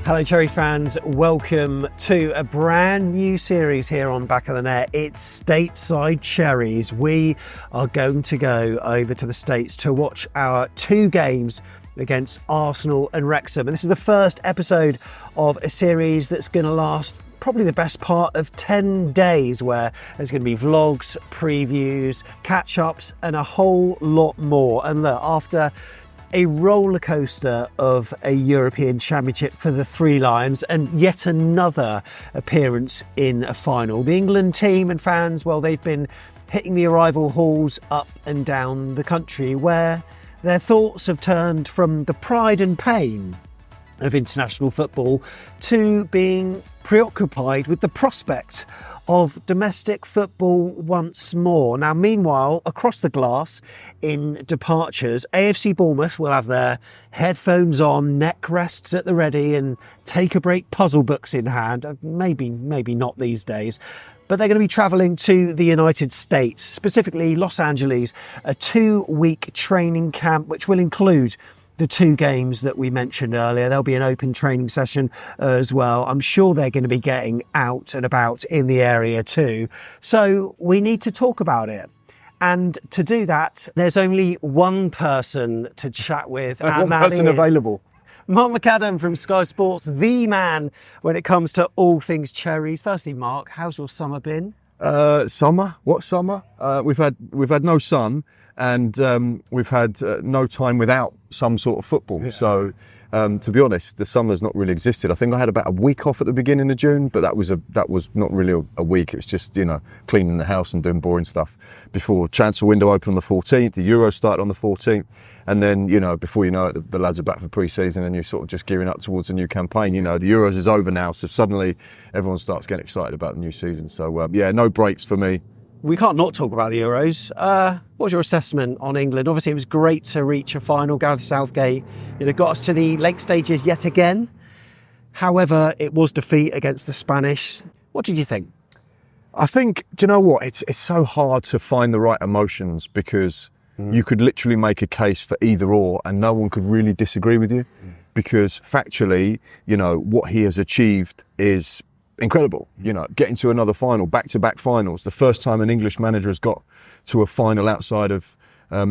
Hello Cherries fans, welcome to a brand new series here on Back of the Net. It's Stateside Cherries. We are going to go over to the States to watch our two games against Arsenal and Wrexham. And this is the first episode of a series that's going to last probably the best part of 10 days, where there's going to be vlogs, previews, catch-ups and a whole lot more. And look, after a roller coaster of a European Championship for the Three Lions and yet another appearance in a final, the England team and fans, well, they've been hitting the arrival halls up and down the country, where their thoughts have turned from the pride and pain of international football to being preoccupied with the prospect of domestic football once more. Now, meanwhile, across the glass in departures, AFC Bournemouth will have their headphones on, neck rests at the ready and take a break puzzle books in hand. Maybe not these days. But they're going to be travelling to the United States, specifically Los Angeles, a 2-week training camp, which will include the two games that we mentioned earlier. There'll be an open training session as well. I'm sure they're going to be getting out and about in the area too. So we need to talk about it. And to do that, there's only one person to chat with. And one person available. Mark McAdam from Sky Sports, the man when it comes to all things cherries. Firstly, Mark, how's your summer been? Summer? What summer? We've had no sun, and we've had no time without some sort of football. Yeah. So, to be honest, the summer's not really existed. I think I had about a week off at the beginning of June, but that was not really a week. It was just, cleaning the house and doing boring stuff before transfer window opened on the 14th. The Euros started on the 14th. And then, before you know it, the lads are back for pre-season and you're sort of just gearing up towards a new campaign. The Euros is over now, so suddenly everyone starts getting excited about the new season. So, no breaks for me. We can't not talk about the Euros. What was your assessment on England? Obviously, it was great to reach a final. Gareth Southgate, got us to the late stages yet again. However, it was defeat against the Spanish. What did you think? I think, do you know what? It's so hard to find the right emotions, because you could literally make a case for either or and no one could really disagree with you, because factually, what he has achieved is incredible. Getting to another final, back-to-back finals, the first time an English manager has got to a final outside of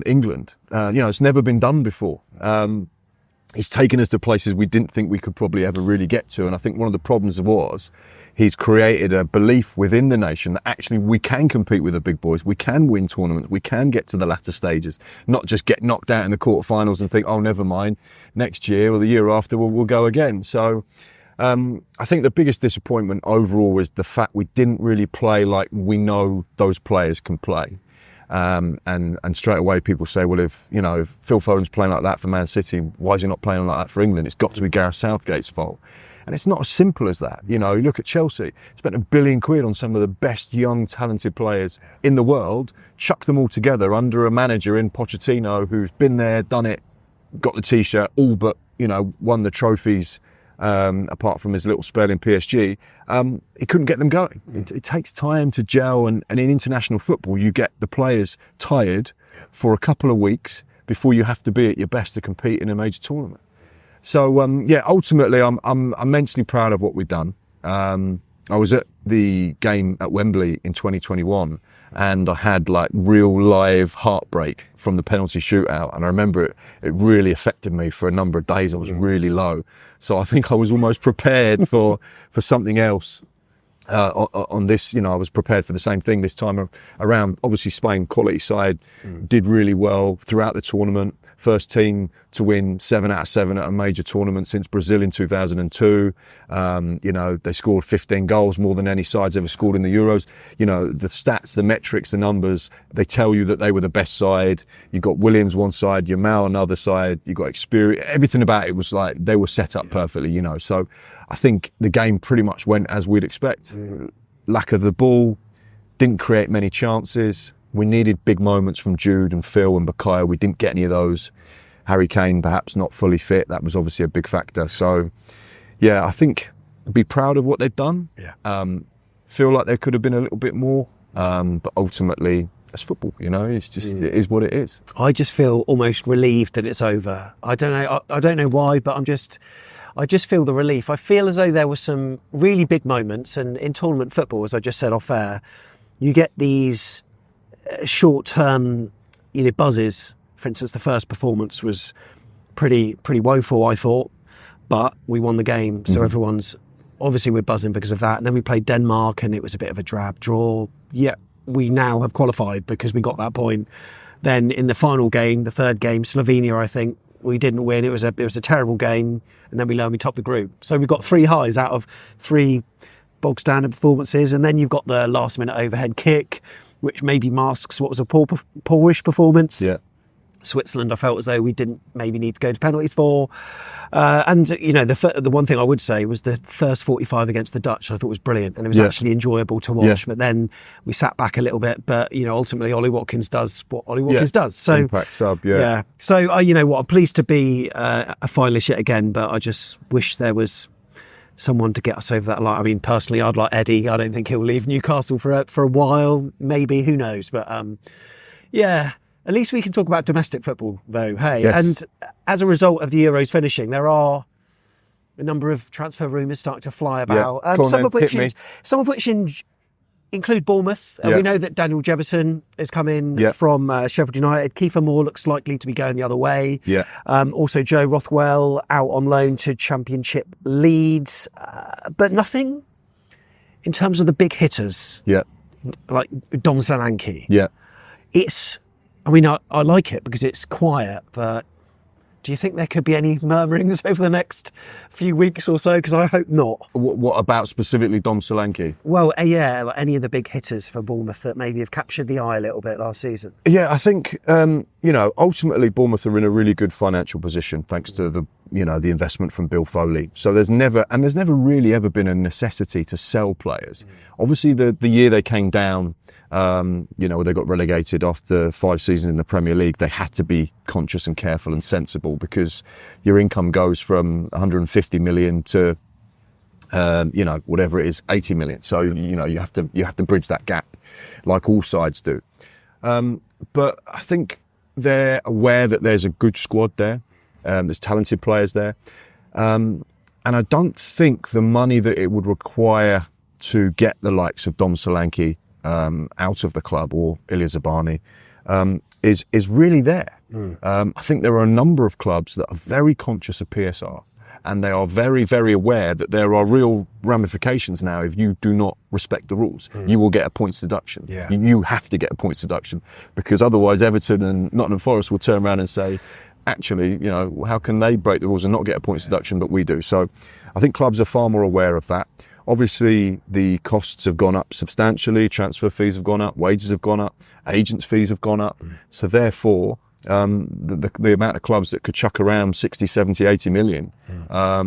England. It's never been done before. He's taken us to places we didn't think we could probably ever really get to. And I think one of the problems was he's created a belief within the nation that actually we can compete with the big boys, we can win tournaments, we can get to the latter stages, not just get knocked out in the quarterfinals and think, oh, never mind, next year or the year after we'll go again. So I think the biggest disappointment overall was the fact we didn't really play like we know those players can play. And straight away people say, well, if Phil Foden's playing like that for Man City, why is he not playing like that for England? It's got to be Gareth Southgate's fault. And it's not as simple as that. You look at Chelsea, spent £1 billion on some of the best young, talented players in the world, chuck them all together under a manager in Pochettino who's been there, done it, got the T-shirt, all but, won the trophies, apart from his little spell in PSG. He couldn't get them going. It takes time to gel, and in international football, you get the players tired for a couple of weeks before you have to be at your best to compete in a major tournament. So, ultimately, I'm immensely proud of what we've done. I was at the game at Wembley in 2021, and I had real live heartbreak from the penalty shootout. And I remember it really affected me for a number of days. I was really low. So I think I was almost prepared for something else. On this, I was prepared for the same thing this time around. Obviously, Spain, quality side, did really well throughout the tournament. First team to win 7 out of 7 at a major tournament since Brazil in 2002. They scored 15 goals, more than any side's ever scored in the Euros. The stats, the metrics, the numbers, they tell you that they were the best side. You got Williams one side, Yamal another side, you got experience. Everything about it was like they were set up perfectly, So I think the game pretty much went as we'd expect. Lack of the ball, didn't create many chances. We needed big moments from Jude and Phil and Bukayo. We didn't get any of those. Harry Kane perhaps not fully fit. That was obviously a big factor. So, I think I'd be proud of what they've done. Feel like there could have been a little bit more. But ultimately, it's football, it's just, it is what it is. I just feel almost relieved that it's over. I don't know why, but I just feel the relief. I feel as though there were some really big moments, and in tournament football, as I just said off air, you get these short-term, buzzes. For instance, the first performance was pretty woeful, I thought, but we won the game, so everyone's obviously we're buzzing because of that. And then we played Denmark, and it was a bit of a drab draw. Yet we now have qualified because we got that point. Then in the final game, the third game, Slovenia, I think we didn't win. It was a terrible game, and then we topped the group. So we've got 3 highs out of 3 bog standard performances, and then you've got the last minute overhead kick, which maybe masks what was a poorish performance. Yeah. Switzerland, I felt as though we didn't maybe need to go to penalties for. And, the one thing I would say was the first 45 against the Dutch, I thought was brilliant, and it was actually enjoyable to watch. Yeah. But then we sat back a little bit. But, ultimately, Ollie Watkins does what Ollie Watkins does. So, impact sub, yeah. So, I'm pleased to be a finalist yet again, but I just wish there was someone to get us over that line. I mean, personally, I'd like Eddie. I don't think he'll leave Newcastle for a while. Maybe, who knows? But, at least we can talk about domestic football, though. Hey, yes. And as a result of the Euros finishing, there are a number of transfer rumours starting to fly about. Some of which include Bournemouth. We know that Daniel Jebison is coming from Sheffield United. Kiefer Moore looks likely to be going the other way. Yeah. Also, Joe Rothwell out on loan to Championship Leeds, but nothing in terms of the big hitters. Yeah. Like Dom Solanke. Yeah. I like it because it's quiet, but do you think there could be any murmurings over the next few weeks or so? Because I hope not. What about specifically Dom Solanke? Well, like any of the big hitters for Bournemouth that maybe have captured the eye a little bit last season. Yeah, I think, ultimately Bournemouth are in a really good financial position thanks to the investment from Bill Foley. So there's never really ever been a necessity to sell players. Obviously, the year they came down, they got relegated after 5 seasons in the Premier League. They had to be conscious and careful and sensible because your income goes from 150 million to, whatever it is, 80 million. So, you have to bridge that gap like all sides do. But I think they're aware that there's a good squad there. There's talented players there. And I don't think the money that it would require to get the likes of Dom Solanke out of the club or Ilya Zabani is really there. I think there are a number of clubs that are very conscious of PSR, and they are very, very aware that there are real ramifications now if you do not respect the rules. You will get a points deduction. Yeah. You have to get a points deduction because otherwise Everton and Nottingham Forest will turn around and say, actually, how can they break the rules and not get a points deduction, but we do? So I think clubs are far more aware of that. Obviously, the costs have gone up substantially. Transfer fees have gone up. Wages have gone up. Agents' fees have gone up. So therefore, the amount of clubs that could chuck around 60, 70, 80 million are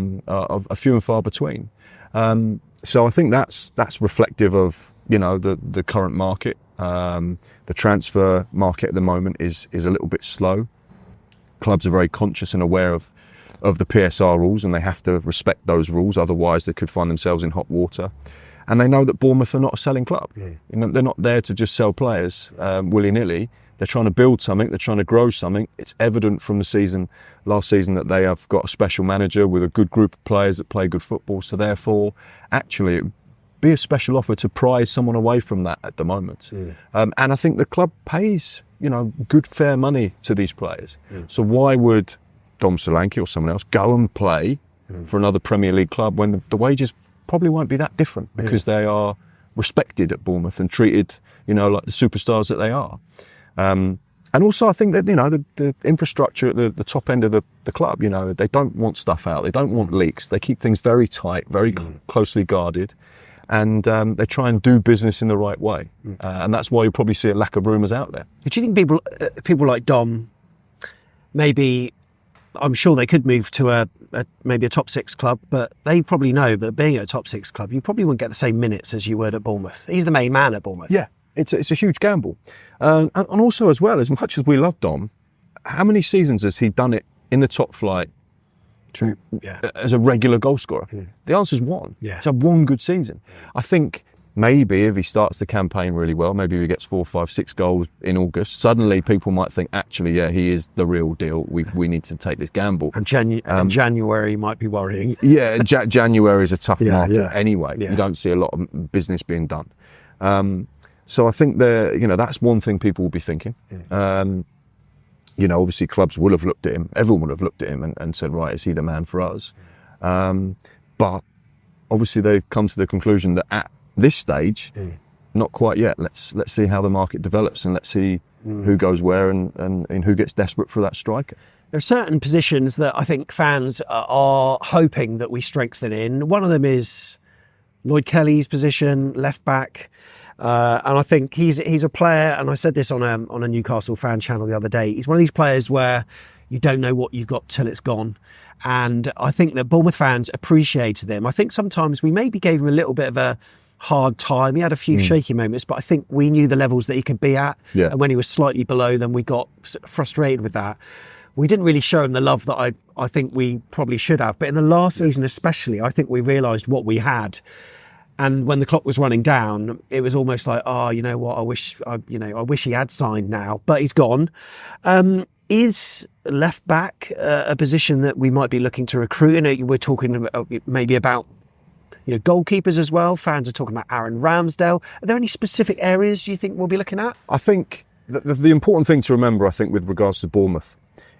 few and far between. So I think that's reflective of, the current market. The transfer market at the moment is a little bit slow. Clubs are very conscious and aware of the PSR rules, and they have to respect those rules. Otherwise, they could find themselves in hot water. And they know that Bournemouth are not a selling club. They're not there to just sell players willy-nilly. They're trying to build something. They're trying to grow something. It's evident from the last season, that they have got a special manager with a good group of players that play good football. So therefore, actually, it'd be a special offer to prize someone away from that at the moment. And I think the club pays, good, fair money to these players. So why would Dom Solanke or someone else go and play for another Premier League club when the wages probably won't be that different because they are respected at Bournemouth and treated, like the superstars that they are. And also I think that, the infrastructure at the top end of the club, they don't want stuff out. They don't want leaks. They keep things very tight, very closely guarded. And they try and do business in the right way. And that's why you probably see a lack of rumours out there. Do you think people like Dom, maybe, I'm sure they could move to maybe a top 6 club, but they probably know that being at a top 6 club, you probably wouldn't get the same minutes as you would at Bournemouth. He's the main man at Bournemouth. Yeah, it's a huge gamble. And also as well, as much as we love Dom, how many seasons has he done it in the top flight? True. Yeah. As a regular goal scorer? The answer is 1. Yeah. It's a 1 good season. I think maybe if he starts the campaign really well, maybe if he gets 4, 5, 6 goals in August, suddenly people might think, actually, yeah, he is the real deal. We need to take this gamble. And January might be worrying. Yeah, January is a tough market anyway. Yeah. You don't see a lot of business being done. So I think that's one thing people will be thinking. Obviously clubs will have looked at him. Everyone would have looked at him and said, right, is he the man for us? But obviously they've come to the conclusion that at this stage, not quite yet. Let's see how the market develops, and let's see who goes where and who gets desperate for that striker. There are certain positions that I think fans are hoping that we strengthen in. One of them is Lloyd Kelly's position, left back. And I think he's a player, and I said this on a Newcastle fan channel the other day, he's one of these players where you don't know what you've got till it's gone. And I think that Bournemouth fans appreciated him. I think sometimes we maybe gave him a little bit of a hard time. He had a few shaky moments, but I think we knew the levels that he could be at. Yeah. And when he was slightly below them, we got frustrated with that. We didn't really show him the love that I think we probably should have. But in the last season especially, I think we realised what we had. And when the clock was running down, it was almost like, oh, you know what? I wish he had signed now, but he's gone. Is left back a position that we might be looking to recruit? We're talking maybe about goalkeepers as well. Fans are talking about Aaron Ramsdale. Are there any specific areas do you think we'll be looking at? I think the important thing to remember, I think, with regards to Bournemouth,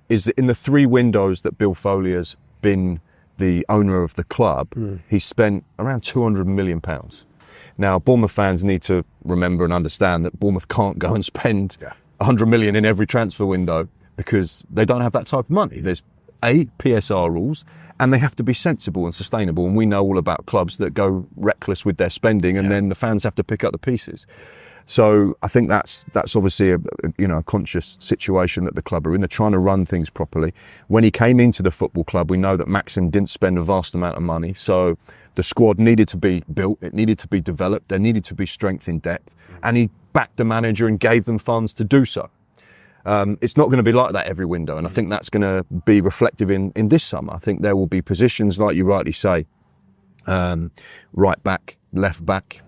is that in the 3 windows that Bill Foley has been the owner of the club, he's spent around £200 million. Now, Bournemouth fans need to remember and understand that Bournemouth can't go and spend £100 million in every transfer window because they don't have that type of money. There's PSR rules, and they have to be sensible and sustainable. And we know all about clubs that go reckless with their spending, and then the fans have to pick up the pieces. So I think that's obviously a conscious situation that the club are in. They're trying to run things properly. When he came into the football club, we know that Maxim didn't spend a vast amount of money. So the squad needed to be built. It needed to be developed. There needed to be strength in depth. And he backed the manager and gave them funds to do so. It's not going to be like that every window. And I think that's going to be reflective in this summer. I think there will be positions, like you rightly say, right back, left back,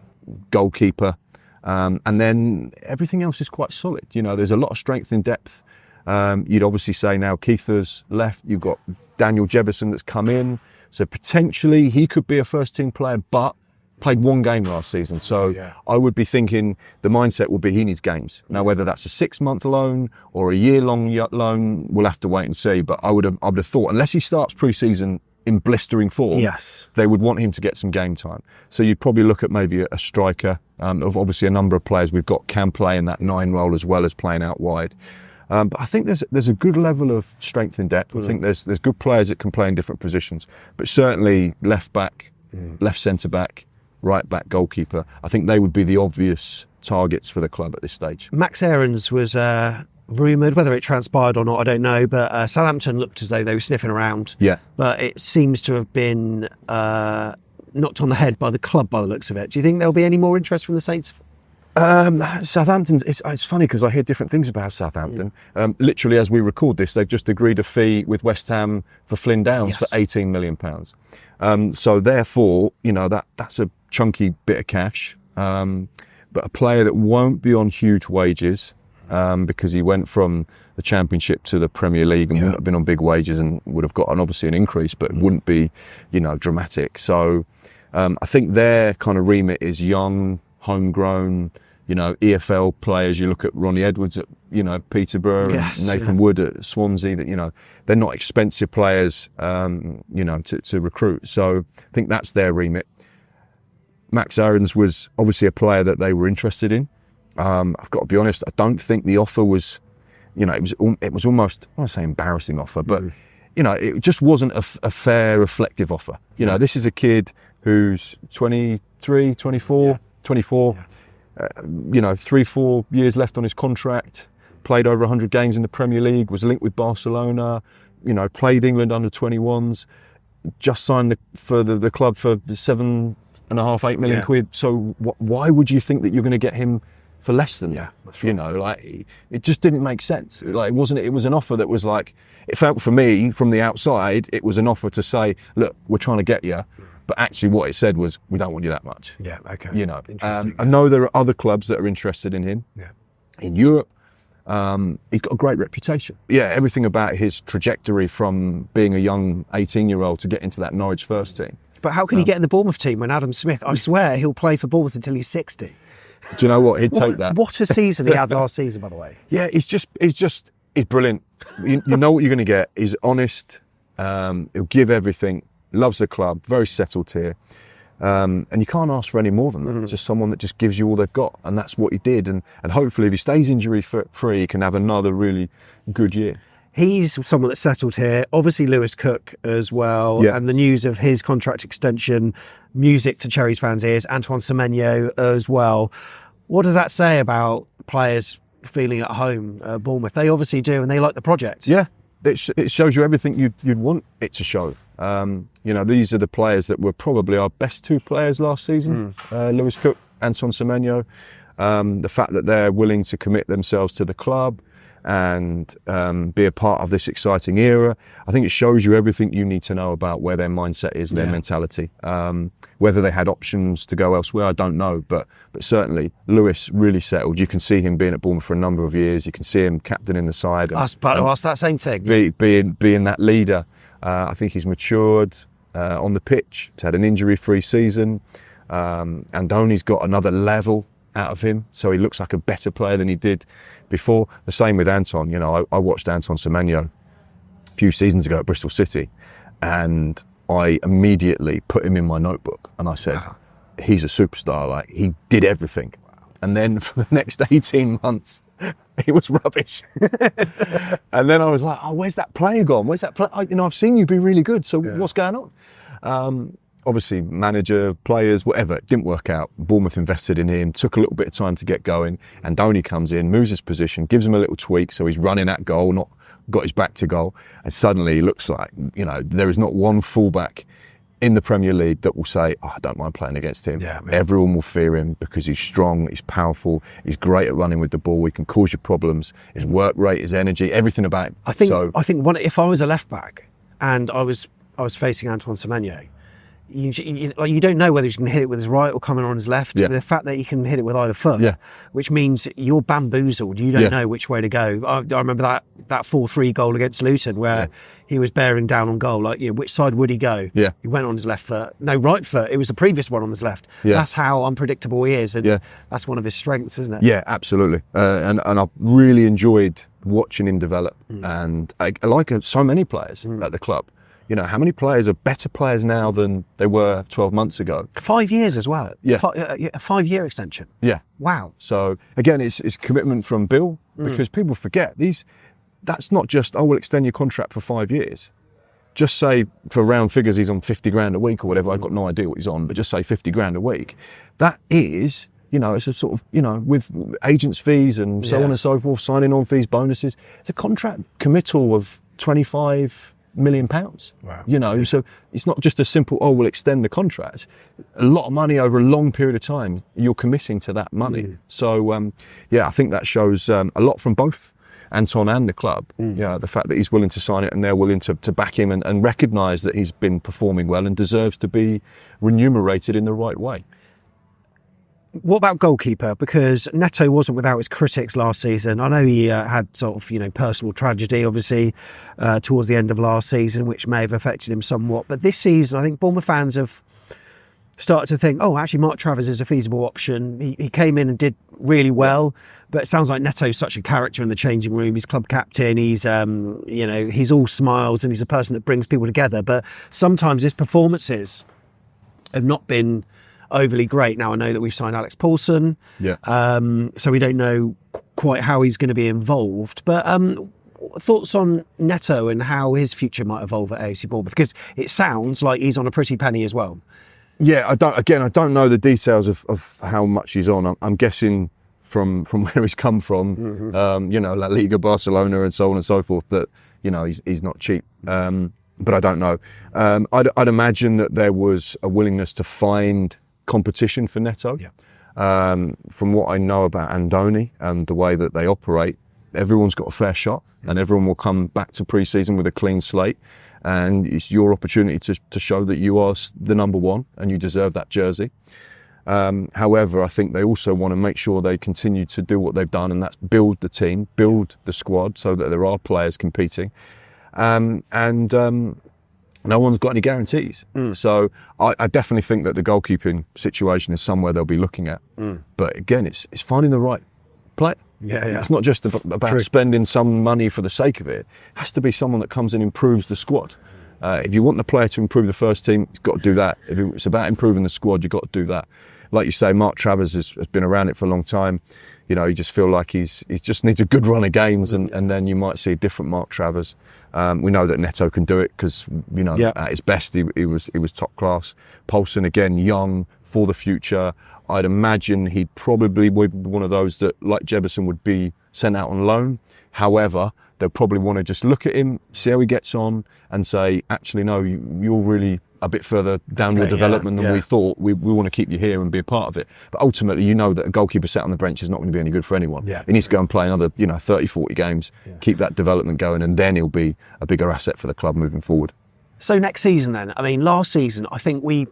goalkeeper. And then everything else is quite solid. There's a lot of strength in depth. You'd obviously say now Keitha's left. You've got Daniel Jebison that's come in. So potentially he could be a first team player, but played 1 game last season. So I would be thinking the mindset would be he needs games. Now, whether that's a 6-month loan or a year-long loan, we'll have to wait and see. But I would have thought, unless he starts pre-season in blistering form, they would want him to get some game time. So you'd probably look at maybe a striker. Of obviously a number of players we've got can play in that 9 role as well as playing out wide. But I think there's a good level of strength in depth. I think there's good players that can play in different positions. But certainly left back, left centre back, right back, goalkeeper. I think they would be the obvious targets for the club at this stage. Max Aarons was rumoured, whether it transpired or not, I don't know. But Southampton looked as though they were sniffing around. Yeah. But it seems to have been knocked on the head by the club by the looks of it. Do you think there'll be any more interest from the Saints? Southampton, it's funny because I hear different things about Southampton. Literally, as we record this, they've just agreed a fee with West Ham for Flynn Downs for £18 million. So therefore, that's a chunky bit of cash. But a player that won't be on huge wages because he went from the Championship to the Premier League and wouldn't have been on big wages and would have gotten obviously an increase, but it wouldn't be, dramatic. So I think their kind of remit is young, homegrown, EFL players. You look at Ronnie Edwards at, Peterborough, and Nathan Wood at Swansea, that, they're not expensive players, to recruit. So I think that's their remit. Max Aarons was obviously a player that they were interested in. I've got to be honest, I don't think the offer was, it was almost, I want to say embarrassing offer, but, it just wasn't a fair, reflective offer. This is a kid who's 23, 24, 24, 3-4 years left on his contract, played over 100 games in the Premier League, was linked with Barcelona, played England under 21s, just signed for the club for 7.5, 8 million quid. So why would you think that you're going to get him for less than that? Right. It just didn't make sense. It was an offer that was like, it felt for me from the outside, it was an offer to say, look, we're trying to get you, But actually what it said was, we don't want you that much. Yeah, okay. You know, Interesting. I know there are other clubs that are interested in him. Yeah. In Europe, he's got a great reputation. Yeah, everything about his trajectory from being a young 18-year-old to get into that Norwich first team. But how can he get in the Bournemouth team when Adam Smith, I swear, he'll play for Bournemouth until he's 60? Do you know what? He'd take that. What a season he had last season, by the way. Yeah, he's brilliant. You know what you're going to get. He's honest. He'll give everything. Loves the club. Very settled here. And you can't ask for any more than that. Mm-hmm. Just someone that just gives you all they've got. And that's what he did. And hopefully if he stays injury free, he can have another really good year. He's someone that's settled here. Obviously Lewis Cook as well. Yeah. And the news of his contract extension, music to Cherries fans' ears, Antoine Semenyo as well. What does that say about players feeling at home at Bournemouth? They obviously do, and they like the project. Yeah, it shows you everything you'd want it to show. You know, these are the players that were probably our best two players last season. Lewis Cook, Antoine Semenyo. The fact that they're willing to commit themselves to the club and be a part of this exciting era, I think it shows you everything you need to know about where their mindset is, their mentality. Whether they had options to go elsewhere, I don't know, but certainly Lewis really settled. You can see him being at Bournemouth for a number of years. You can see him captaining the side. I was about to ask that same thing. Being that leader. I think he's matured on the pitch. He's had an injury-free season. Andoni's got another level out of him, so he looks like a better player than he did before. The same with Anton. You know, I watched Anton Semenyo a few seasons ago at Bristol City, and I immediately put him in my notebook, and I said, he's a superstar. Like, he did everything. And then for the next 18 months, he was rubbish. And then I was like, oh, where's that player gone? Where's that player? You know, I've seen you be really good, so what's going on? Obviously, manager, players, whatever, it didn't work out. Bournemouth invested in him, took a little bit of time to get going. Andoni comes in, moves his position, gives him a little tweak, so he's running at goal, not got his back to goal. And suddenly he looks like, you know, there is not one fullback in the Premier League that will say, oh, I don't mind playing against him. Yeah, everyone will fear him because he's strong, he's powerful, he's great at running with the ball, he can cause you problems, his work rate, his energy, everything about him. I think if I was a left back and I was facing Antoine Semenyo, you don't know whether he's going to hit it with his right or coming on his left. Yeah. The fact that he can hit it with either foot, which means you're bamboozled. You don't know which way to go. I remember that 4-3 goal against Luton where he was bearing down on goal. Like, you know, which side would he go? Yeah. He went on his left foot. No, right foot. It was the previous one on his left. Yeah. That's how unpredictable he is. And that's one of his strengths, isn't it? Yeah, absolutely. And I've really enjoyed watching him develop. And I like so many players at the club. You know, how many players are better players now than they were 12 months ago? 5 years as well. Yeah. A 5-year extension. Yeah. Wow. So, again, it's commitment from Bill, because people forget that's not just, oh, we'll extend your contract for 5 years. Just say, for round figures, he's on 50 grand a week or whatever. I've got no idea what he's on, but just say 50 grand a week. That is, you know, it's a sort of, you know, with agents' fees and so on and so forth, signing on fees, bonuses. It's a contract committal of £25 million. Wow. You know, so it's not just a simple, oh, we'll extend the contract. A lot of money over a long period of time, you're committing to that money. So, I think that shows a lot from both Anton and the club. Yeah, the fact that he's willing to sign it and they're willing to back him and recognise that he's been performing well and deserves to be remunerated in the right way. What about goalkeeper? Because Neto wasn't without his critics last season. I know he had sort of, you know, personal tragedy, obviously, towards the end of last season, which may have affected him somewhat. But this season, I think Bournemouth fans have started to think, oh, actually, Mark Travers is a feasible option. He came in and did really well, but it sounds like Neto's such a character in the changing room. He's club captain. He's, you know, he's all smiles and he's a person that brings people together. But sometimes his performances have not been overly great. Now I know that we've signed Alex Paulson, so we don't know quite how he's going to be involved. But thoughts on Neto and how his future might evolve at AFC Bournemouth? Because it sounds like he's on a pretty penny as well. Yeah, I don't know the details of how much he's on. I'm guessing from where he's come from, you know, La Liga, Barcelona, and so on and so forth. That, you know, he's not cheap. But I don't know. I'd imagine that there was a willingness to find competition for Neto. From what I know about Andoni and the way that they operate, everyone's got a fair shot and everyone will come back to pre-season with a clean slate. and it's your opportunity to show that you are the number one and you deserve that jersey. However, I think they also want to make sure they continue to do what they've done, and that's build the team, build the squad so that there are players competing. No one's got any guarantees. So I definitely think that the goalkeeping situation is somewhere they'll be looking at. But again, it's finding the right player. Yeah. It's not just about spending some money for the sake of it. It has to be someone that comes and improves the squad. If you want the player to improve the first team, you've got to do that. If it's about improving the squad, you've got to do that. Like you say, Mark Travers has been around it for a long time. You know, you just feel like he just needs a good run of games, and then you might see a different Mark Travers. We know that Neto can do it because, you know, at his best, he was top class. Poulsen, again, young, for the future. I'd imagine he'd probably be one of those that, like Jebison, would be sent out on loan. However, they'll probably want to just look at him, see how he gets on, and say, actually, no, you're really a bit further down your development than we thought. We want to keep you here and be a part of it. But ultimately, you know that a goalkeeper sat on the bench is not going to be any good for anyone. He needs to go and play another, 30, 40 games, keep that development going, and then he'll be a bigger asset for the club moving forward. So next season then, I mean, last season, I think we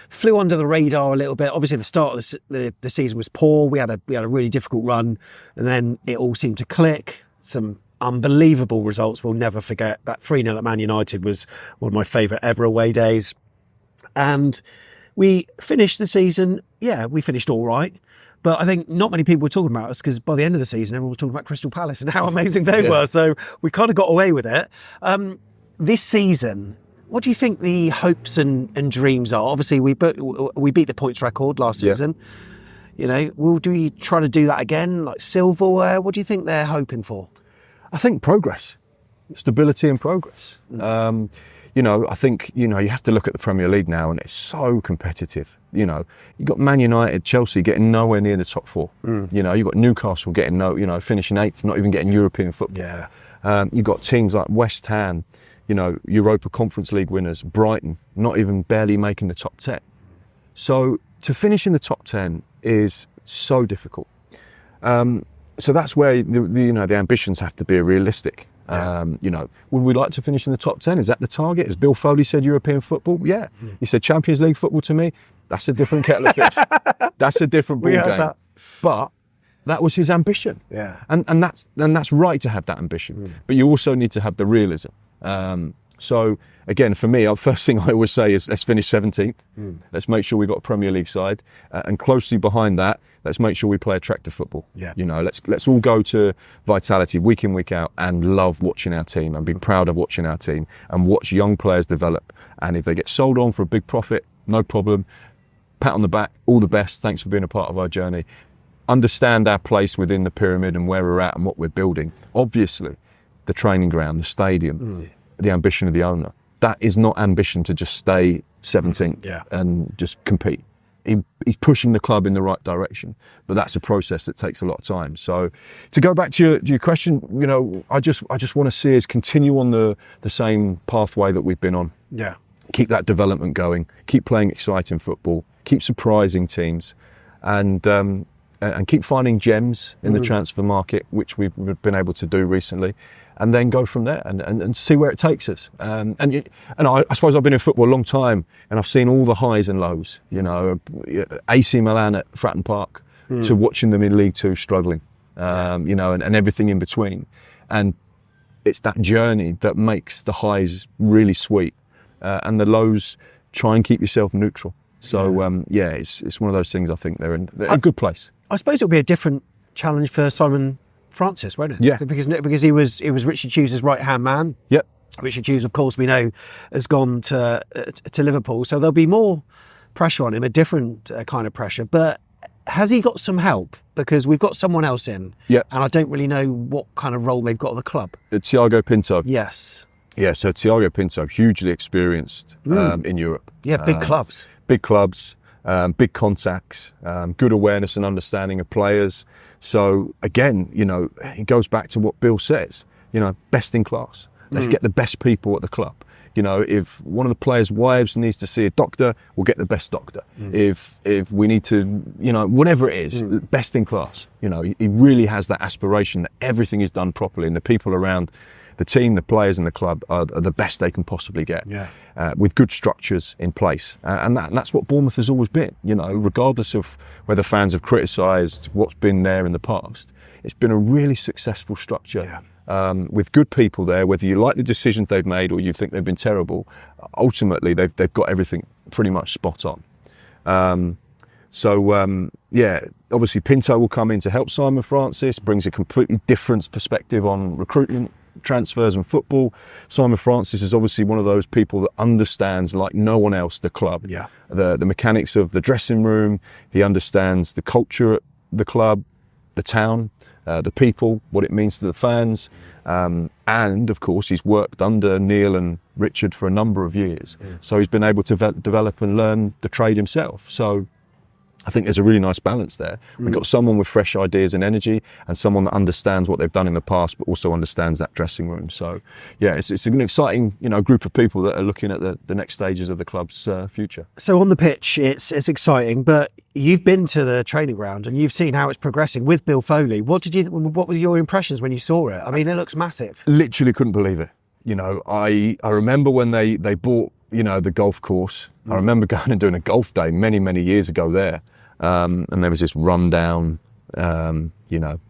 flew under the radar a little bit. Obviously, the start of the season was poor. We had a really difficult run, and then it all seemed to click. Some unbelievable results. We'll never forget that 3-0 at Man United was one of my favourite ever away days. And we finished the season, we finished all right. But I think not many people were talking about us because by the end of the season, everyone was talking about Crystal Palace and how amazing they were. So we kind of got away with it. This season, what do you think the hopes and dreams are? Obviously, we beat the points record last season. You know, do we try to do that again, like silverware? What do you think they're hoping for? I think progress, stability and progress. I think, you have to look at the Premier League now, and it's so competitive. You've got Man United, Chelsea getting nowhere near the top four. You've got Newcastle getting finishing 8th, not even getting European football. You've got teams like West Ham, Europa Conference League winners, Brighton, not even barely making the top 10. So to finish in the top 10 is so difficult. So that's where the ambitions have to be realistic. Would we like to finish in the top 10? Is that the target? As Bill Foley said, European football? Yeah. He said Champions League football to me. That's a different kettle of fish. That's a different ball game. That. But that was his ambition. And that's right to have that ambition. But you also need to have the realism. So again, for me, the first thing I always say is let's finish 17th. Let's make sure we've got a Premier League side. And closely behind that, let's make sure we play attractive football. Let's all go to Vitality week in, week out and love watching our team and be proud of watching our team and watch young players develop. And if they get sold on for a big profit, no problem. Pat on the back, all the best. Thanks for being a part of our journey. Understand our place within the pyramid and where we're at and what we're building. Obviously, the training ground, the stadium, the ambition of the owner. That is not ambition to just stay 17th and just compete. He's pushing the club in the right direction, but that's a process that takes a lot of time. So to go back to your question, I just want to see us continue on the same pathway that we've been on. Keep that development going, keep playing exciting football, keep surprising teams, and keep finding gems in the transfer market, which we've been able to do recently, and then go from there and see where it takes us. And I suppose I've been in football a long time, and I've seen all the highs and lows. AC Milan at Fratton Park to watching them in League Two struggling, and everything in between. And it's that journey that makes the highs really sweet, and the lows, try and keep yourself neutral. So it's one of those things. I think they're in a good place. I suppose it'll be a different challenge for Simon Francis, won't it? Yeah. Because he was Richard Hughes' right-hand man. Yep. Richard Hughes, of course, we know, has gone to Liverpool, so there'll be more pressure on him, a different kind of pressure. But has he got some help? Because we've got someone else in, and I don't really know what kind of role they've got at the club. Thiago Pinto. Yes. Yeah, so Thiago Pinto, hugely experienced in Europe. Yeah, big clubs. Big clubs. Big contacts, good awareness and understanding of players. So again, it goes back to what Bill says, best in class. Let's get the best people at the club. If one of the players' wives needs to see a doctor, we'll get the best doctor. If we need to, whatever it is, best in class. He really has that aspiration that everything is done properly and the people around the team, the players and the club are the best they can possibly get, with good structures in place. And that's what Bournemouth has always been, you know, regardless of whether fans have criticised what's been there in the past. It's been a really successful structure. With good people there, whether you like the decisions they've made or you think they've been terrible, ultimately they've got everything pretty much spot on. Obviously Pinto will come in to help Simon Francis, brings a completely different perspective on recruitment, transfers and football. Simon Francis is obviously one of those people that understands, like no one else, the club, the mechanics of the dressing room. He understands the culture at the club, the town, the people, what it means to the fans. And of course, he's worked under Neil and Richard for a number of years. So he's been able to develop and learn the trade himself. So I think there's a really nice balance there. We've got someone with fresh ideas and energy, and someone that understands what they've done in the past, but also understands that dressing room. So, yeah, it's an exciting, you know, group of people that are looking at the next stages of the club's future. So on the pitch, it's exciting, but you've been to the training ground and you've seen how it's progressing with Bill Foley. What were your impressions when you saw it? I mean, it looks massive. Literally couldn't believe it. You know, I remember when they bought, you know, the golf course. I remember going and doing a golf day many, many years ago there. And there was this rundown, you know,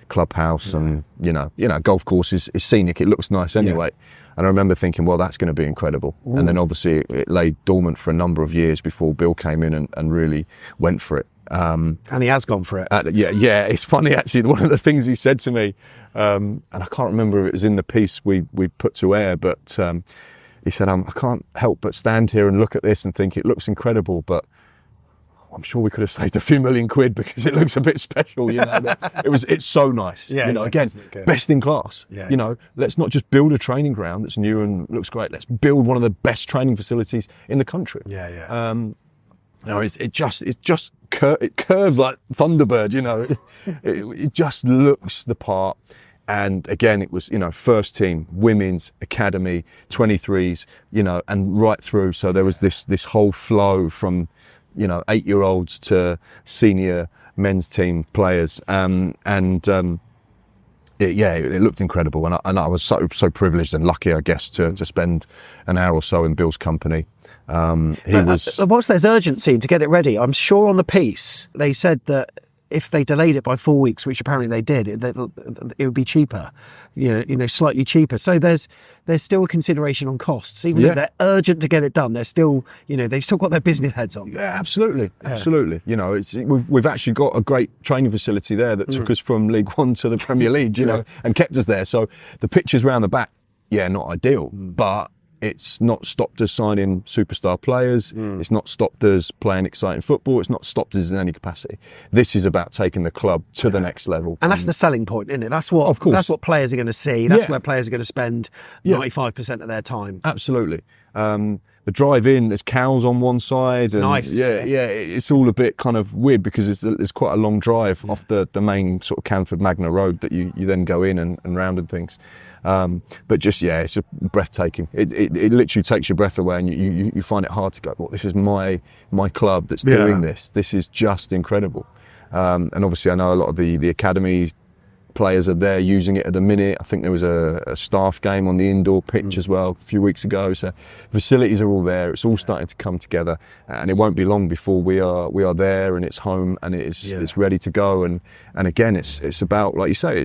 clubhouse and, you know, golf course is scenic. It looks nice anyway. And I remember thinking, well, that's going to be incredible. And then obviously it lay dormant for a number of years before Bill came in and really went for it. And he has gone for it. Yeah. It's funny, actually. One of the things he said to me, and I can't remember if it was in the piece we put to air, but he said, I can't help but stand here and look at this and think it looks incredible, but I'm sure we could have saved a few million quid because it looks a bit special, you know. It's so nice, you know. Again, best in class. You know, let's not just build a training ground that's new and looks great. Let's build one of the best training facilities in the country. You know, it curves like Thunderbird. You know, it just looks the part. And again, it was, you know, first team, women's, academy, 23s, you know, and right through. So there was this whole flow from, you know, 8-year-olds to senior men's team players. It looked incredible. And I was so privileged and lucky, I guess, to spend an hour or so in Bill's company. What's there's urgency to get it ready? I'm sure on the piece, they said that if they delayed it by 4 weeks, which apparently they did, it would be cheaper, you know, slightly cheaper. So there's still a consideration on costs, even though they're urgent to get it done. They're still, you know, they've still got their business heads on. Yeah, absolutely. You know, we've actually got a great training facility there that took us from League One to the Premier League, you know, and kept us there. So the pitches round the back, not ideal, but it's not stopped us signing superstar players. It's not stopped us playing exciting football. It's not stopped us in any capacity. This is about taking the club to the next level. And that's the selling point, isn't it? That's what players are going to see. That's where players are going to spend 95% of their time. Absolutely. The drive in, there's cows on one side. And nice. It's all a bit kind of weird because it's quite a long drive off the main sort of Canford Magna Road that you then go in and round and things. But just, it's breathtaking. It literally takes your breath away and you find it hard to go, well, this is my club that's doing this. This is just incredible. And obviously I know a lot of the academies players are there using it at the minute. I think there was a staff game on the indoor pitch as well a few weeks ago. So facilities are all there. It's all starting to come together, and it won't be long before we are there and it's home and it's ready to go. And again, it's about, like you say,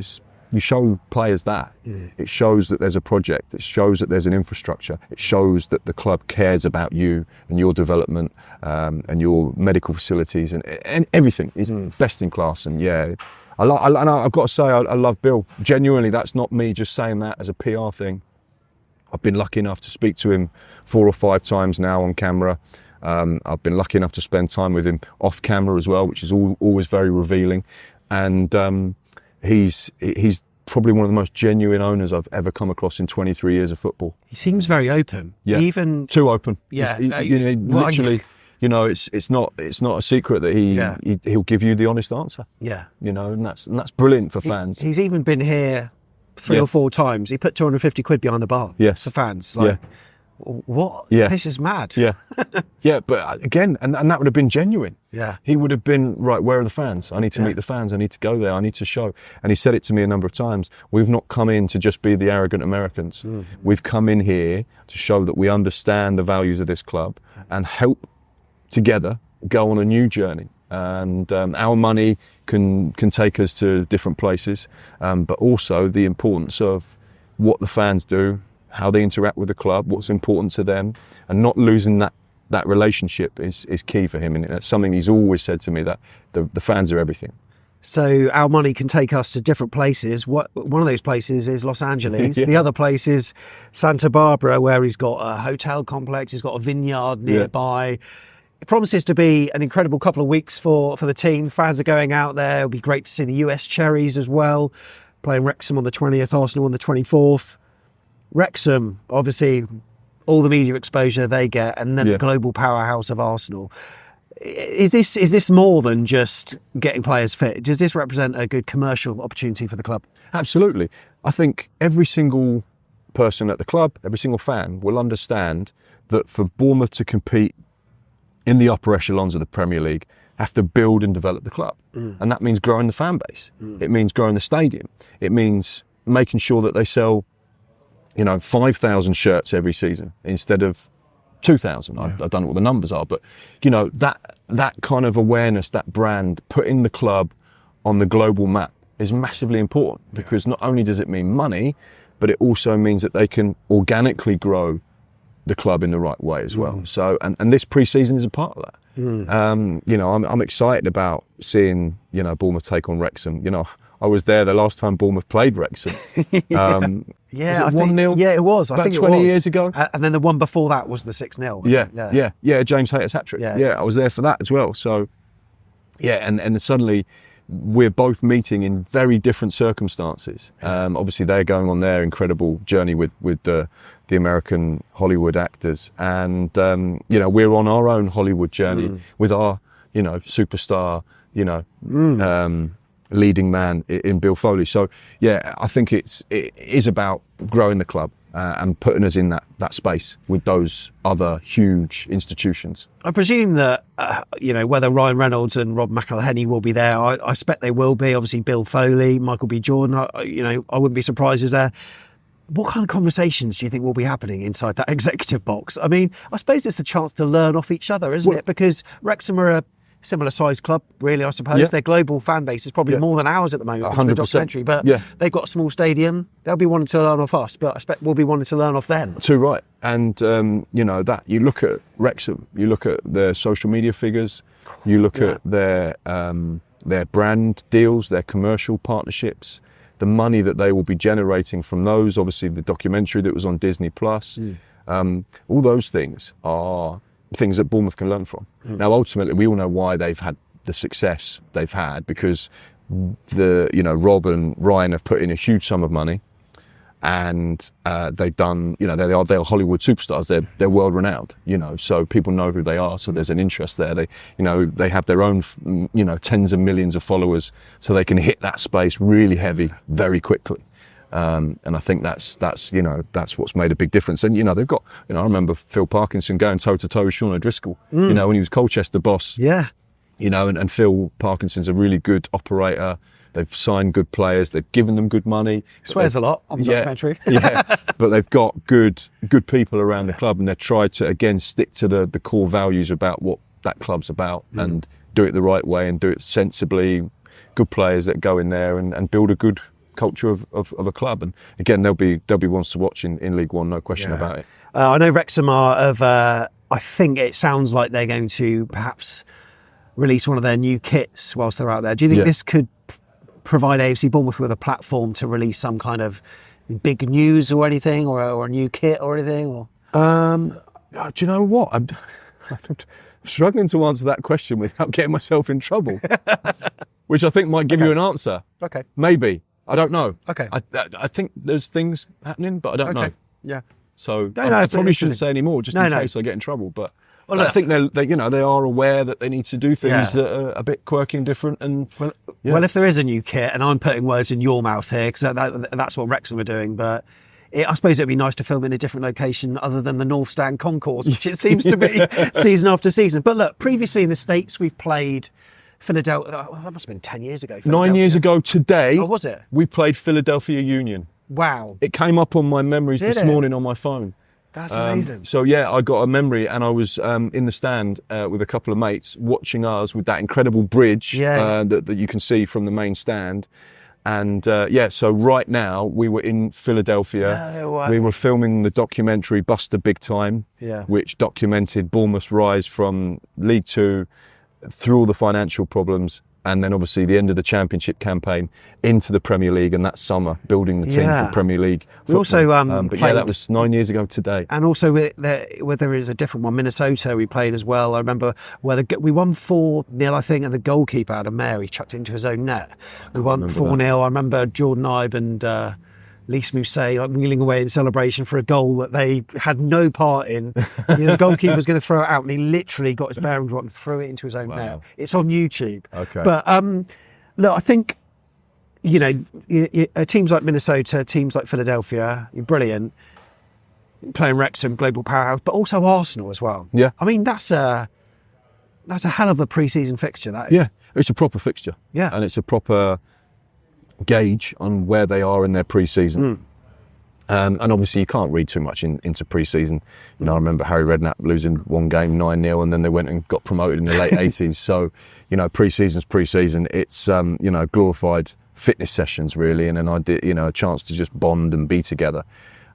you show players that. It shows that there's a project. It shows that there's an infrastructure. It shows that the club cares about you and your development and your medical facilities and everything is best in class. And I've got to say, I love Bill. Genuinely, that's not me just saying that as a PR thing. I've been lucky enough to speak to him 4 or 5 times now on camera. I've been lucky enough to spend time with him off camera as well, which is always very revealing. And he's probably one of the most genuine owners I've ever come across in 23 years of football. He seems very open. Yeah. Even too open. Yeah. Literally. You know, it's not a secret that he'll give you the honest answer. Yeah. You know, and that's brilliant for fans. He's even been here 3 or 4 times. He put 250 quid behind the bar for fans. What? Yeah. This is mad. Yeah. Yeah, but again, and that would have been genuine. Yeah. He would have been, right, where are the fans? I need to meet the fans. I need to go there. I need to show. And he said it to me a number of times. We've not come in to just be the arrogant Americans. We've come in here to show that we understand the values of this club and help together go on a new journey. And our money can take us to different places, but also the importance of what the fans do, how they interact with the club, what's important to them, and not losing that relationship is key for him. And that's something he's always said to me, that the fans are everything. So our money can take us to different places. One of those places is Los Angeles. The other place is Santa Barbara, where he's got a hotel complex, he's got a vineyard nearby. It promises to be an incredible couple of weeks for the team. Fans are going out there. It'll be great to see the US Cherries as well, playing Wrexham on the 20th, Arsenal on the 24th. Wrexham, obviously, all the media exposure they get, and then the global powerhouse of Arsenal. Is this more than just getting players fit? Does this represent a good commercial opportunity for the club? Absolutely. I think every single person at the club, every single fan will understand that for Bournemouth to compete in the upper echelons of the Premier League, have to build and develop the club. And that means growing the fan base. It means growing the stadium. It means making sure that they sell 5,000 shirts every season instead of 2,000. I don't know what the numbers are, but that kind of awareness, that brand, putting the club on the global map is massively important, because not only does it mean money, but it also means that they can organically grow the club in the right way as well. So, and this pre-season is a part of that. I'm excited about seeing, Bournemouth take on Wrexham. I was there the last time Bournemouth played Wrexham. Was it 1-0? Yeah, it was. I think 20 years ago. And then the one before that was the 6-0. Yeah. James Hayter's hat-trick. Yeah, I was there for that as well. So, and suddenly we're both meeting in very different circumstances. Obviously, they're going on their incredible journey with the American Hollywood actors, and we're on our own Hollywood journey with our superstar, leading man in Bill Foley. So I think it is about growing the club and putting us in that space with those other huge institutions. I presume that whether Ryan Reynolds and Rob McElhenney will be there, I expect they will be. Obviously, Bill Foley, Michael B. Jordan. I wouldn't be surprised if they're. What kind of conversations do you think will be happening inside that executive box? I mean, I suppose it's a chance to learn off each other, isn't it? Because Wrexham are a similar sized club, really, I suppose. Their global fan base is probably more than ours at the moment. 100%. The documentary, but they've got a small stadium. They'll be wanting to learn off us, but I expect we'll be wanting to learn off them. Too right. And, that you look at Wrexham, you look at their social media figures, you look at their brand deals, their commercial partnerships, the money that they will be generating from those, obviously the documentary that was on Disney Plus, all those things are things that Bournemouth can learn from. Now, ultimately, we all know why they've had the success they've had, because Rob and Ryan have put in a huge sum of money, and they've done, they're Hollywood superstars. They're world renowned, so people know who they are. So there's an interest there. They have their own, tens of millions of followers, so they can hit that space really heavy, very quickly. And I think that's what's made a big difference. And they've got, I remember Phil Parkinson going toe to toe with Sean O'Driscoll, when he was Colchester boss. And Phil Parkinson's a really good operator. They've signed good players. They've given them good money. Swears a lot on the documentary. But they've got good people around the club, and they've tried to again stick to the core values about what that club's about, and do it the right way and do it sensibly. Good players that go in there and build a good culture of a club. And again, there'll be ones to watch in League One, no question about it. I know Wrexham are I think it sounds like they're going to perhaps release one of their new kits whilst they're out there. Do you think this could provide AFC Bournemouth with a platform to release some kind of big news or anything, or a new kit or anything? Or do you know what? I'm struggling to answer that question without getting myself in trouble, which I think might give you an answer. Okay. Maybe. I don't know. Okay. I think there's things happening, but I don't know. Yeah. So I probably shouldn't say any more, just in case I get in trouble. But I think they are aware that they need to do things that are a bit quirky and different. And well, if there is a new kit, and I'm putting words in your mouth here, because that's what Wrexham are doing, but I suppose it'd be nice to film in a different location other than the North Stand concourse, which it seems to be season after season. But look, previously in the States, we've played Philadelphia. Oh, that must have been 10 years ago. 9 years ago today. Oh, was it? We played Philadelphia Union. Wow. It came up on my memories this morning on my phone. That's amazing. So yeah, I got a memory, and I was in the stand with a couple of mates watching us with that incredible bridge that you can see from the main stand. And so right now we were in Philadelphia. We were filming the documentary Buster Big Time, which documented Bournemouth's rise from League Two through all the financial problems, and then obviously the end of the Championship campaign into the Premier League, and that summer building the team for Premier League football. We also played, that was 9 years ago today. And also where there is a different one, Minnesota we played as well. I remember where we won 4-0, I think, and the goalkeeper out of Mary chucked it into his own net. We won 4-0. I remember Jordan Ibe and Lise Mousset wheeling away in celebration for a goal that they had no part in. The goalkeeper was going to throw it out, and he literally got his bearings right and threw it into his own net. It's on YouTube. Okay. But look, I think teams like Minnesota, teams like Philadelphia, you're brilliant. Playing Wrexham, global powerhouse, but also Arsenal as well. Yeah. I mean, that's a hell of a pre-season fixture. That is. Yeah, it's a proper fixture. Yeah, and it's a proper gauge on where they are in their pre-season. And obviously you can't read too much into pre-season. I remember Harry Redknapp losing one game 9-0, and then they went and got promoted in the late 80s. So, pre-season's pre-season. It's, glorified fitness sessions really, and a chance to just bond and be together.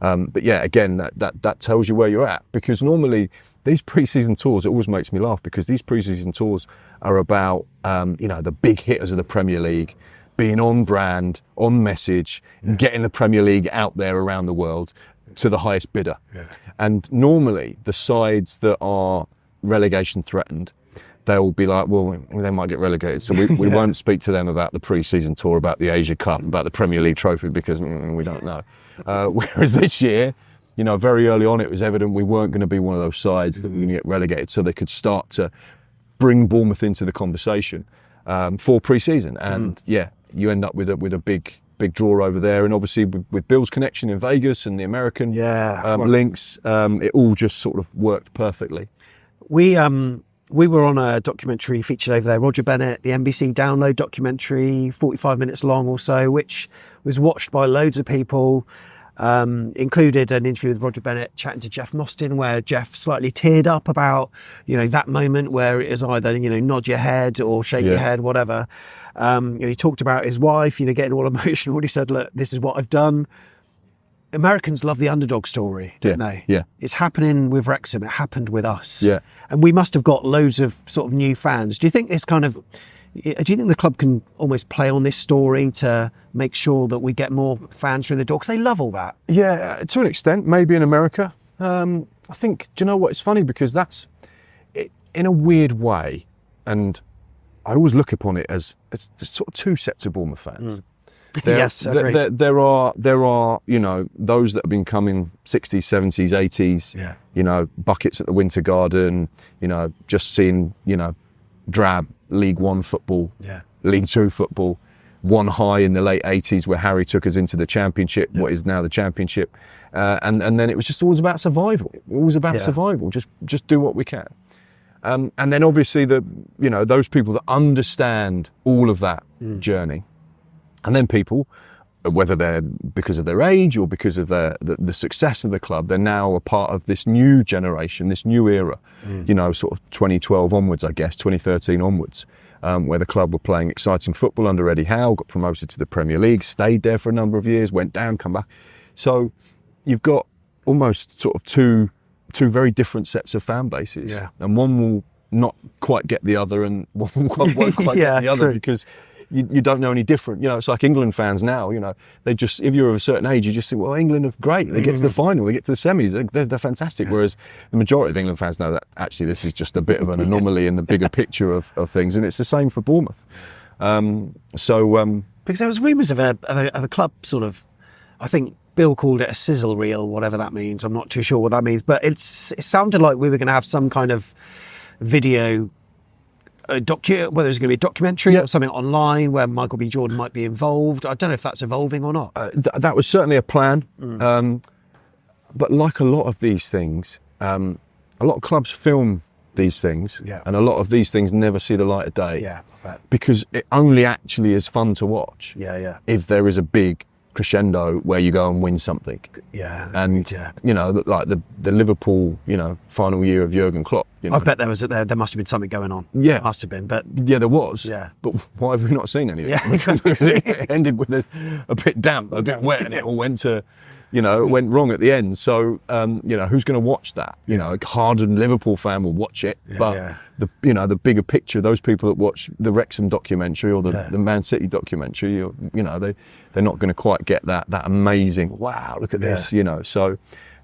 But yeah, again, that tells you where you're at, because normally these pre-season tours, it always makes me laugh, because these pre-season tours are about, the big hitters of the Premier League, being on brand, on message, and getting the Premier League out there around the world to the highest bidder. Yeah. And normally the sides that are relegation threatened, they'll be like, well, they might get relegated. So we won't speak to them about the pre-season tour, about the Asia Cup, about the Premier League trophy, because we don't know. Whereas this year, very early on, it was evident we weren't going to be one of those sides that were going to get relegated. So they could start to bring Bournemouth into the conversation for pre-season. And you end up with a big draw over there, and obviously with Bill's connection in Vegas and the American links, it all just sort of worked perfectly. We were on a documentary featured over there, Roger Bennett, the NBC Download documentary, 45 minutes long or so, which was watched by loads of people. Included an interview with Roger Bennett chatting to Jeff Mostyn, where Jeff slightly teared up about, that moment where it is either, nod your head or shake your head, whatever. He talked about his wife, getting all emotional. He said, look, this is what I've done. Americans love the underdog story, don't they? Yeah. It's happening with Wrexham. It happened with us. Yeah. And we must have got loads of sort of new fans. Do you think the club can almost play on this story to make sure that we get more fans through the door? Because they love all that. Yeah, to an extent, maybe in America. I think, do you know what? It's funny, because that's, in a weird way, and I always look upon it as sort of two sets of Bournemouth fans. Yes, I agree. There are those that have been coming 60s, 70s, 80s, buckets at the Winter Garden, just seeing, drab League One football, League Two football, one high in the late 80s where Harry took us into the Championship, what is now the Championship. And then it was just always about survival. Always about survival, just do what we can. And then obviously those people that understand all of that journey. And then people, whether they're because of their age or because of the success of the club, they're now a part of this new generation, this new era, sort of 2012 onwards, I guess, 2013 onwards, where the club were playing exciting football under Eddie Howe, got promoted to the Premier League, stayed there for a number of years, went down, come back. So you've got almost sort of two very different sets of fan bases. Yeah. And one will not quite get the other, and one won't quite get the other, because you don't know any different. It's like England fans now, they just, if you're of a certain age, you just think, well, England are great. They get to the final, they get to the semis, they're fantastic. Yeah. Whereas the majority of England fans know that actually this is just a bit of an anomaly in the bigger picture of things. And it's the same for Bournemouth. Because there was rumours of a club sort of, I think Bill called it a sizzle reel, whatever that means. I'm not too sure what that means, but it sounded like we were going to have some kind of video whether there's going to be a documentary or something online where Michael B. Jordan might be involved. I don't know if that's evolving or not. That was certainly a plan. But like a lot of these things, a lot of clubs film these things, and a lot of these things never see the light of day. Yeah, I bet. Because it only actually is fun to watch. Yeah. If there is a big crescendo where you go and win something. Yeah. And you know, like the Liverpool, you know, final year of Jurgen Klopp. You know. I bet there must have been something going on. Yeah, must have been. But yeah, there was. Yeah. But why have we not seen any of it? Yeah. Because it ended with a bit damp, a bit wet, and it all went to. You know, it went wrong at the end. So, you know, who's going to watch that? You know, a hardened Liverpool fan will watch it. But, the bigger picture, those people that watch the Wrexham documentary or the Man City documentary, you know, they're not going to quite get that amazing, wow, look at this, you know. So,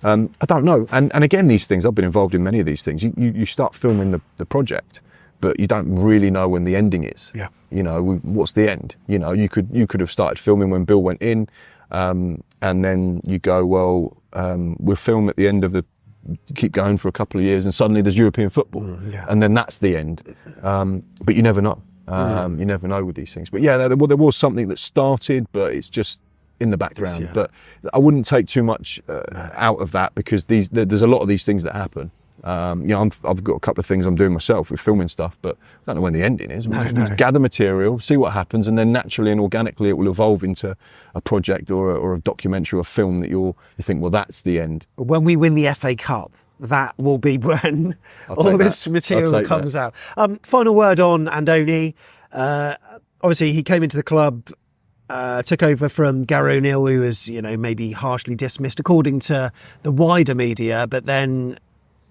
I don't know. And again, these things, I've been involved in many of these things. You start filming the project, but you don't really know when the ending is. Yeah. You know, what's the end? You know, you could have started filming when Bill went in. And then you go, well, we'll film at the end of keep going for a couple of years, and suddenly there's European football, and then that's the end. But you never know. You never know with these things. But yeah, there was something that started, but it's just in the background. But I wouldn't take too much out of that, because there's a lot of these things that happen. You know, I've got a couple of things I'm doing myself with filming stuff, but I don't know when the ending is. We just gather material, see what happens, and then naturally and organically it will evolve into a project or a documentary or a film that you think, well, that's the end. When we win the FA Cup, that will be when all this material comes out. Final word on Andoni. Obviously, he came into the club, took over from Gary O'Neill, who was, you know, maybe harshly dismissed according to the wider media, but then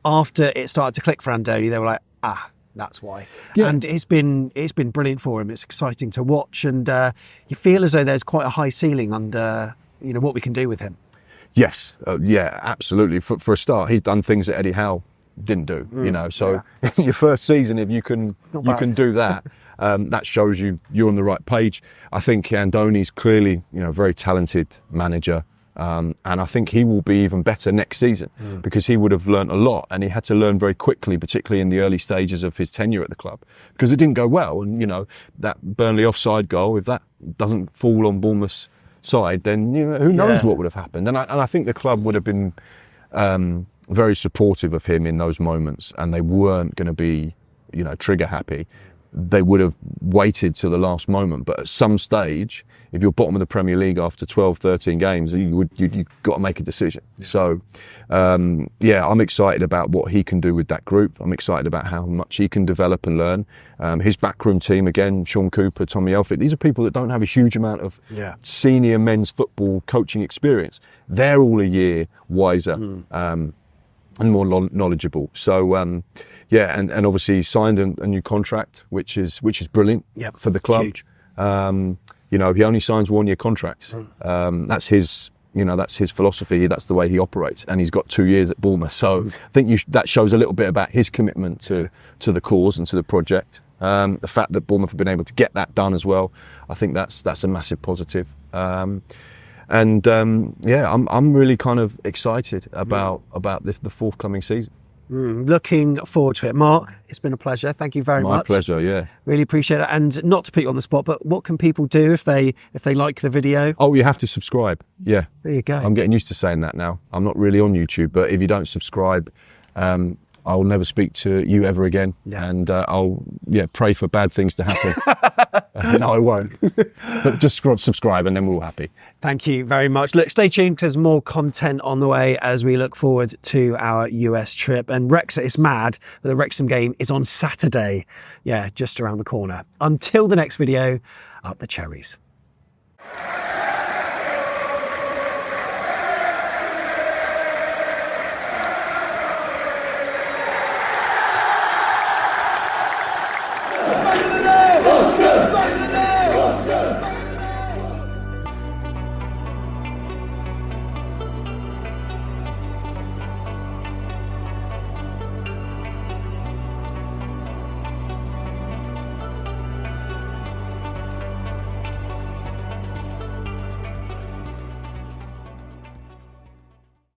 after it started to click for Andoni, they were like, that's why. Yeah. And it's been brilliant for him. It's exciting to watch, and you feel as though there's quite a high ceiling under, you know, what we can do with him. Yes, yeah, absolutely. For a start, he's done things that Eddie Howe didn't do. You know, so in your first season, if you can do that. That shows you're on the right page. I think Andoni's clearly, you know, a very talented manager. And I think he will be even better next season, because he would have learnt a lot, and he had to learn very quickly, particularly in the early stages of his tenure at the club, because it didn't go well. And, you know, that Burnley offside goal, if that doesn't fall on Bournemouth's side, then, you know, who knows what would have happened. And I think the club would have been very supportive of him in those moments, and they weren't going to be, you know, trigger happy. They would have waited till the last moment. But at some stage, if you're bottom of the Premier League after 12, 13 games, you've got to make a decision. Yeah. So, I'm excited about what he can do with that group. I'm excited about how much he can develop and learn. His backroom team, again, Sean Cooper, Tommy Elphick, these are people that don't have a huge amount of senior men's football coaching experience. They're all a year wiser. And more knowledgeable. So, and obviously he signed a new contract, which is brilliant for the club. Huge. You know, he only signs 1-year contracts. That's his philosophy. That's the way he operates, and he's got 2 years at Bournemouth. So I think that shows a little bit about his commitment to the cause and to the project. The fact that Bournemouth have been able to get that done as well, I think that's a massive positive. I'm really kind of excited about the forthcoming season. Looking forward to it. Mark, it's been a pleasure. Thank you very much. My pleasure, yeah. Really appreciate it. And not to put you on the spot, but what can people do if they like the video? Oh, you have to subscribe. Yeah. There you go. I'm getting used to saying that now. I'm not really on YouTube, but if you don't subscribe, I'll never speak to you ever again. Yeah. And I'll pray for bad things to happen. No, I won't. But just subscribe and then we're all happy. Thank you very much. Look, stay tuned, because there's more content on the way as we look forward to our US trip. And Wrexham, it's mad, but the Wrexham game is on Saturday. Yeah, just around the corner. Until the next video, up the cherries.